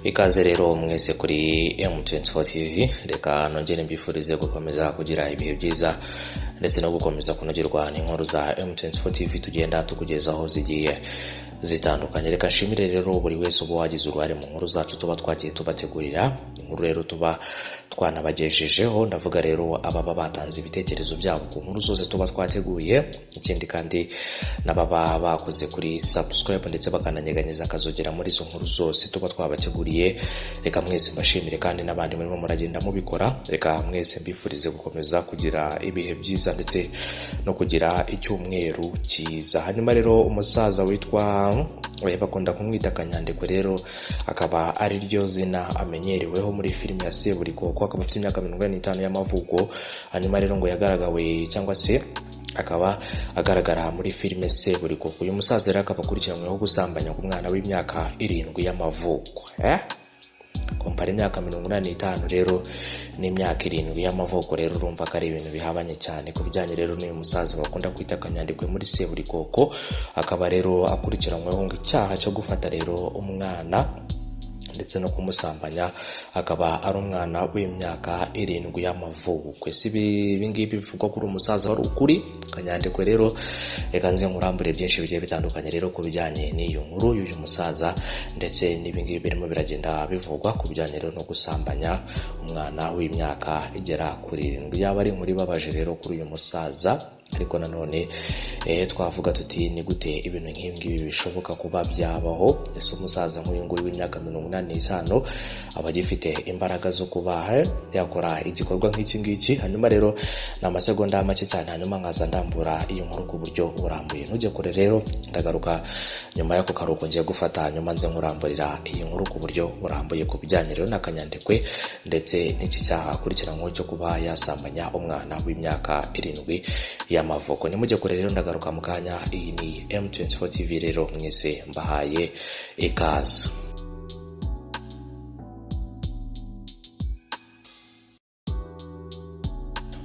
Ikaze rero mwese kuri M24 TV, reka nongere mbifurize gukomeza kugira ibihe byiza ndetse no gukomeza kunogerwa n'inkuru za M24 TV tugenda tukugezaho zigiye zitandukanye. Reka nshimire rero buri wese uba wagize uruhare mu nkuru zacu tuba twagiye tubategurira, inkuru rero tuba twanabagejejeho. Ndavuga rero ababa batanze ibitekerezo byabo ku nkuru zose tuba twateguye, ikindi kandi n'ababa bakoze kuri subscribe ndetse bakananyeganyeza akazogera muri izo nkuru zose tuba twabateguriye. Reka mwese mbashimire, kandi n'abandi murimo muragenda mubikora. Reka mwese mbifurize gukomeza kugira ibihe byiza ndetse no kugira icyumweru cyiza. Hanyuma rero umusaza witwa bakunda kumwita Kanyandekwe rero akaba ari ryo zina amenyereweho muri filime ya Seburikoko, akaba afite imyaka 45 y'amavuko. Hanyuma rero ngo yagaragawe cyangwa se akaba agaragara muri filime Seburikoko. Uyu musaza rero akaba akurikiranyweho gusambanya ku mwana w'imyaka 7 y'amavuko. Kompara imyaka 45 rero n'imyaka 7 y'amavuko, rero urumva ko ari ibintu bihabanye cyane. Ku bijyanye rero n'uyu musaza bakunda kwita Kanyandekwe muri Seburikoko, akaba rero akurikiranyweho ngo icyaha cyo gufata rero umwana ndetse no kumusambanya, akaba ari umwana w'imyaka 7 y'amavuko. Si ibingibi bivugwa kuri umusaza wari ukuri Kanyandekwe rero. Reka nze nkurambure byinshi bigiye bitandukanye rero ku bijyanye n'iyo nkuru y'uyu musaza, ndetse n'ibingibi birimo biragenda bivugwa ku bijyanye rero no gusambanya umwana w'imyaka igera kuri 7. Yaba ari inkuru ibabaje rero kuri uyu musaza, ariko nanone twavuga tuti ni gute ibintu nk'ibi bishoboka kuba byabaho. Ese umusaza nk'uyu nguyu w'imyaka 85 aba agifite imbaraga zo kuba yakora igikorwa nk'iki ngiki? Hanyuma rero ni amasegonda make cyane, hanyuma nkaza ndambura iyi nkuru ku buryo burambuye. Ntujye kure rero, ndagaruka nyuma y'ako karuhuko ngiye gufata, hanyuma nze nkuramburira iyi nkuru ku buryo burambuye ku bijyanye rero na Kanyandekwe ndetse n'iki cyaha akurikiranyweho cyo kuba yasambanya umwana w'imyaka 7 y'amavuko. Nimujye kure rero, ndagaruka mu kanya. Iyi ni M24 TV rero, mwese mbahaye ikaze.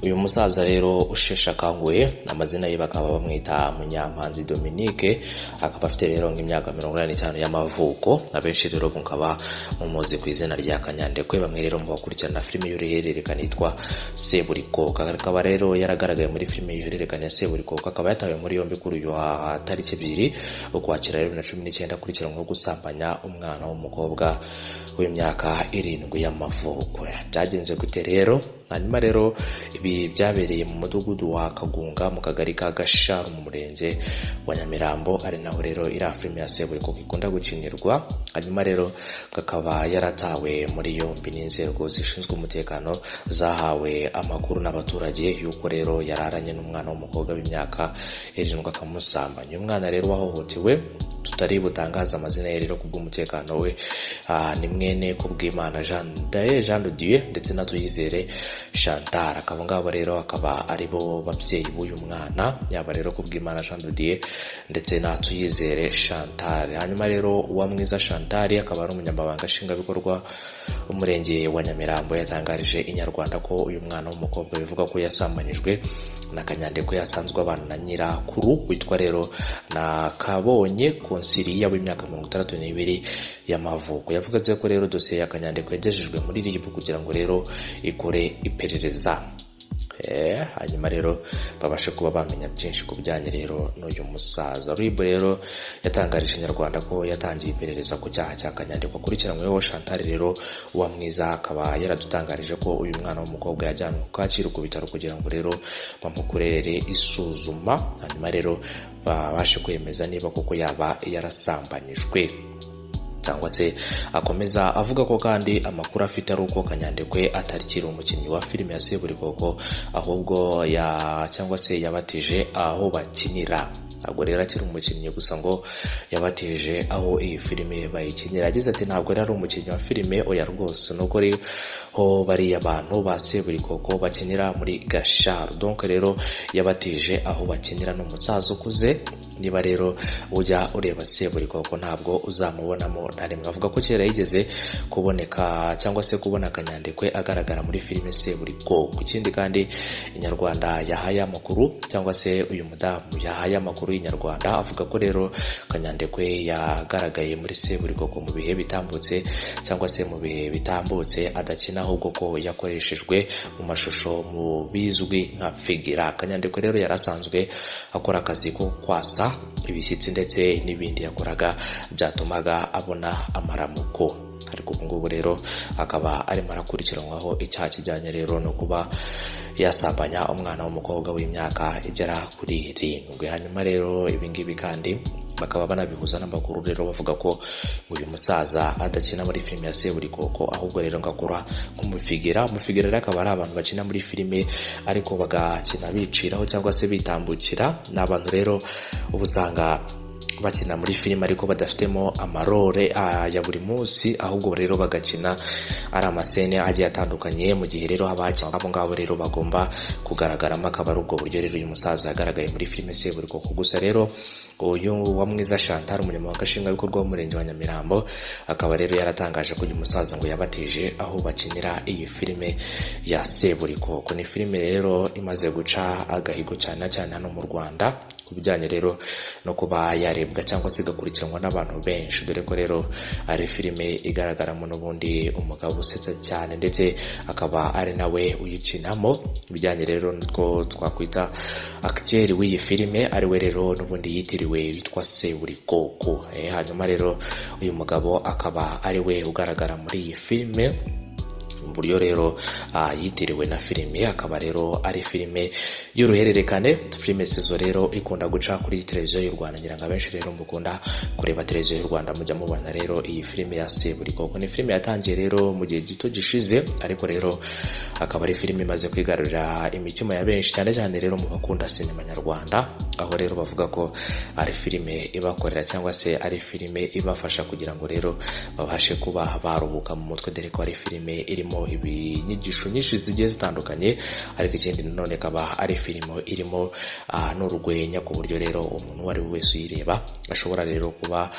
Uyu musaza rero usheshe akanguye, amazina ye bakaba bamwita Munyampanzi Dominique, akaba afite rero nk'imyaka 45 y'amavuko. Abenshi rero mukaba mumuzi ku izina rya Kanyandekwe, bamwe rero mubakurikirana filime y'uruhererekane yitwa Seburikoko. Akaba rero yaragaragaye muri filime y'uruhererekane ya Seburikoko, akaba yatawe muri yombi kuri uyu tariki 2 Ukwakira 2019 akurikiranyweho gusambanya umwana w'umukobwa w'imyaka 7 y'amavuko. Byagenze gute rero? Hanyuma rero ibi byabereye mu mudugudu wa Kagunga mu kagari ka Gasharu mu murenge wa Nyamirambo, ari naho rero iriya filime ya Seburikoko ikunda gukinirwa. Hanyuma rero kakaba yaratawe muri yombi n'inzego zishinzwe umutekano, zahawe amakuru n'abaturage yuko rero yararanye n'umwana w'umukobwa w'imyaka 7 akamusambanya. Umwana rero wahohotewe, tutari butangaza amazina ye rero kubw'umutekano we, ni mwene Kubwimana Jean de Dieu ndetse na Tuyizere Chantal. Akaba ngabo rero akaba ari bo babyeyi b'uyu mwana, yaba rero Kubwimana Jean de Dieu ndetse na Tuyizere Chantal. Hanyuma rero Uwamwiza Chantal akaba ari umunyamabanga nshingwabikorwa umurenge wa Nyamirambo, yatangarije Inyarwanda ko uyu mwana w'umukobwa bivuga ko yasambanyijwe na Kanyandekwe yasanzwe abana na nyirakuru witwa rero na Kabonye Konsiliya w'imyaka 62 y'amavuko. Yavuze ko rero dosiye ya Kanyandekwe yagejejwe muri RIB kugira ngo rero ikore iperereza. Hanyuma rero babashe kuba bamenya byinshi ku bijyanye rero n'uyu musaza. RIB rero yatangarije Inyarwanda ko yatangiye iperereza ku cyaha cya Kanyandekwe akurikiranyweho. Chantal rero Uwamwiza akaba yaradutangarije ko uyu mwana w'umukobwa yajyanwe ku Kacyiru ku bitaro kugira ngo rero bamukorere isuzuma, hanyuma rero babashe kwemeza niba koko yaba yarasambanyijwe cyangwa se. Akomeza avuga ko kandi amakuru afite ari uko Kanyandekwe atarikiri umukinnyi wa filime ya Seburikoko, ahubwo cyangwa se yabatije aho bakinira. Ntabwo rero akiri umukinnyi gusa, ngo yabatije aho iyi filime bayikinira. Yagize ati ntabwo rero ari umukinnyi wa filime, oya rwose. Nuko rero ho bariya abantu ba Seburikoko bakinira muri Gasharu. Donc rero yabatije aho bakinira n'umusaza ukuze. Niba rero ujya ureba Seburikoko ntabwo uzamubonamo na rimwe. Avuga ko kera yigeze kuboneka cyangwa se kubona Kanyandekwe agaragara muri filime Seburikoko. Ikindi kandi Inyarwanda yahaye amakuru cyangwa se uyu mudamu yahaye amakuru y'Inyarwanda avuga ko rero Kanyandekwe yagaragaye muri Seburikoko mu bihe bitambutse cyangwa se mu bihe bitambutse adakina, ahubwo ko yakoreshejwe mu mashusho mu bizwi nka figira. Kanyandekwe rero yarasanzwe akora akazi ko kwasa ibishyitsi ndetse n'ibindi yakoraga byatumaga abona amaramuko, ariko ubu ngubu rero akaba arimo arakurikiranwaho icyaha kijyanye rero no kuba yasambanya umwana w'umukobwa w'imyaka igera kuri 7. Hanyuma rero ibingibi kandi bakaba banabihuza n'amakuru rero bavuga ko uyu musaza adakina muri filime ya Seburikoko, ahubwo rero ngakora nk'umufigira. Umufigira rero akaba ari abantu bakina muri filime ariko bagakina biciraho cyangwa se bitambukira. Ni abantu rero ubusanga bakina muri filime ariko badafitemo amarore ya buri munsi, ahubwo rero bagakina ari amasene agiye atandukanye. Mu gihe rero abakina abo ngabo rero bagomba kugaragaramo, akaba ari ubwo buryo rero uyu musaza yagaragaye muri filime Seburikoko. Gusa rero uyu Uwamwiza Chantal, umunyamabanga nshingwabikorwa w'umurenge wa Nyamirambo, akaba rero yaratangaje ko uyu musaza ngo yabatije aho bakinira iyi filime ya Seburikoko. Ni filime rero imaze guca agahigo cyane cyane hano mu Rwanda ku bijyanye rero no kuba yarebwa cyangwa se igakurikiranwa n'abantu benshi, dore ko rero ari filime igaragaramo n'ubundi umugabo usetsa cyane ndetse akaba ari nawe uyikinamo. Bijyanye rero niko twakwita acteur w'iyi filime ari we rero n'ubundi yitiriwe witwa Seburikoko. Hanyuma rero uyu mugabo akaba ari we ugaragara muri iyi filime mu buryo rero yitiriwe na filime. Akaba rero ari filime y'uruhererekane. Filime Sezo rero ikunda guca kuri televiziyo y'u Rwanda, ngira ngo abenshi rero mukunda kureba televiziyo y'u Rwanda mujya mubona rero iyi filime ya Seburikoko. Ni filime yatangiye rero mu gihe gito gishize, ariko rero akaba ari filime imaze kwigarurira imitima ya benshi cyane cyane rero mu bakunda sinema nyarwanda, aho rero bavuga ko ari filime ibakorera cyangwa se ari filime ibafasha kugira ngo rero babashe kuba baruhuka mu mutwe, dore ko ari filime irimo ibinyigisho nyinshi zigiye zitandukanye, ariko ikindi nanone akaba ari filime irimo n'urwenya ku buryo rero umuntu uwo ari we wese uyireba ashobora rero kuba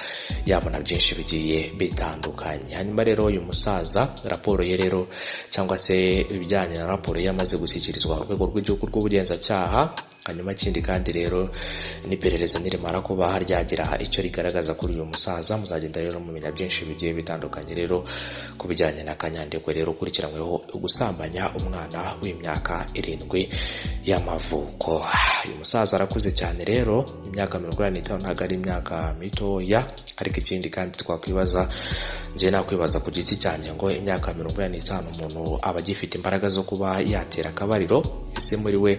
yabona byinshi bigiye bitandukanye. Hanyuma rero uyu musaza raporo ye rero cyangwa se ibijyanye na raporo yamaze gushyikirizwa urwego rw'igihugu rw'ubugenzacyaha. Hanyuma ikindi kandi rero n'iperereza nirimara kuba ryagira icyo rigaragaza kuri uyu musaza, muzagenda rero mumenya byinshi bigiye bitandukanye rero ku bijyanye na Kanyandekwe rero ukurikiranyweho gusambanya umwana w'imyaka 7 y'amavuko. Uyu musaza arakuze cyane rero, imyaka 45 ntabwo ari imyaka mitoya, ariko ikindi kandi twakwibaza, nje nakwibaza ku giti cyanjye ngo imyaka 45 umuntu aba agifite imbaraga zo kuba yatera akabariro, ese muri we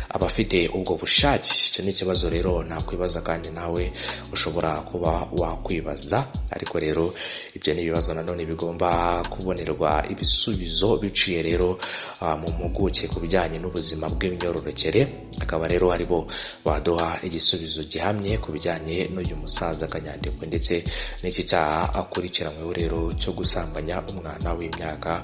aba afite ubwo bushake? Icyo ni ikibazo rero nakwibaza kandi nawe ushobora kuba wakwibaza. Ariko rero ibyo ni ibibazo nanone bigomba kubonerwa ibisubizo biciye rero mu mpuguke ku bijyanye n'ubuzima bw'imyororokere, akaba rero aribo baduha igisubizo gihamye ku bijyanye n'uyu musaza Kanyandekwe ndetse n'iki cyaha akurikiranyweho rero cyo gusambanya umwana w'imyaka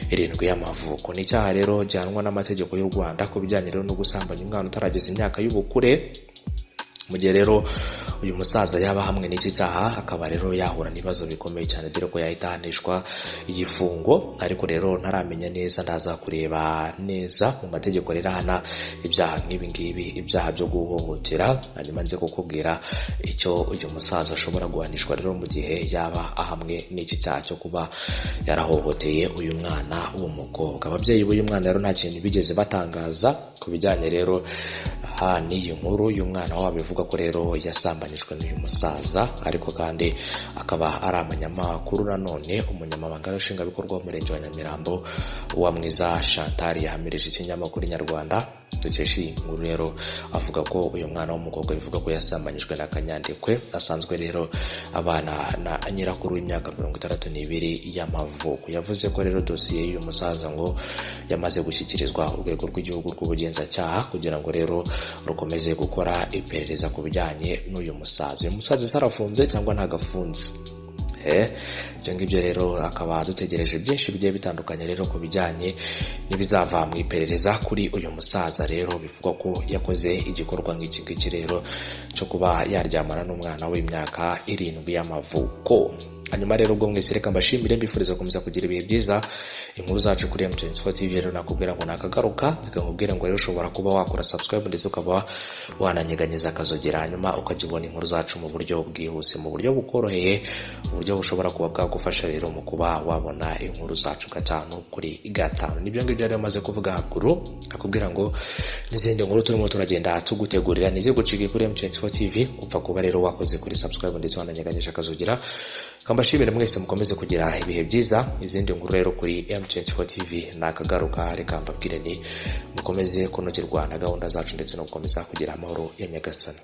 7 y'amavuko. Ni icyaha rero gihanwa n'amategeko y'u Rwanda ku bijyanye rero no gusambanya umwana utarageza imyaka y'ubukure. Mu gihe rero uyu musaza yaba hamwe n'iki cyaha, akaba rero yahura n'ibibazo bikomeye cyane, dore ko yahita ahanishwa igifungo. Ariko rero ntaramenya neza, ndaza kureba neza mu mategeko rero ahana ibyaha nk'ibi ngibi, ibyaha byo guhohotera, hanyuma nze kukubwira icyo uyu musaza ashobora guhanishwa rero mu gihe yaba ahamwe n'iki cyaha cyo kuba yarahohoteye uyu mwana w'umukobwa. Ababyeyi b'uyu mwana rero nta kintu bigeze batangaza ku bijyanye rero n'iyi nkuru y'umwana wabo, bivuga ko rero yasambanyijwe n'uyu musaza. Ariko kandi akaba ari amanyamakuru nanone, umunyamabanga nshingwabikorwa w'umurenge wa Nyamirambo Uwamwiza Chantal yahamirije ikinyamakuru Nyarwanda dukesha iyi nkuru rero, avuga ko uyu mwana w'umukobwa bivuga ko yasambanyijwe na Kanyandekwe, asanzwe rero abana na nyirakuru w'imyaka 62 y'amavuko. Yavuze ko rero dosiye y'uyu musaza ngo yamaze gushyikirizwa urwego rw'igihugu rw'ubugenzacyaha kugira ngo rero rukomeze gukora iperereza ku bijyanye n'uyu musaza. Uyu musaza arafunze cyangwa ntagafunze? ibyo ngibyo rero akaba dutegereje byinshi bigiye bitandukanye rero ku bijyanye n'ibizava mu iperereza kuri uyu musaza rero bivugwa ko yakoze igikorwa nk'iki rero cyo kuba yaryamana n'umwana w'imyaka 7 y'amavuko. Hanyuma rero ubwo mwese reka mbashimire mbifuriza gukomeza kugira ibihe byiza. Inkuru zacu kuri M24 TV rero nakubwira ngo nakagaruka, nakubwira ngo rero ushobora kuba wakora subscribe ndetse ukaba wananyeganyeza akazogera, hanyuma ukajibona inkuru zacu mu buryo bwihuse, mu buryo bukoroheye, uburyo bushobora kuba bwagufasha rero mu kuba wabona inkuru zacu 5/5. Nibyo ngibyo rero maze kuvuga hakuru, nakubwira ngo n'izindi nkuru turimo turagenda tugutegurira nizigucike kuri M24 TV. Upfa kuba rero wakoze kuri subscribe ndetse wananyeganyeza akazogera. Kambashimire mwese mukomeze kugira ibihe byiza. Izindi nkuru rero kuri M24 TV nakagaruka, reka mbabwire ni mukomeze kunogerwa na gahunda zacu ndetse no gukomeza kugira amahoro ya Nyagasani.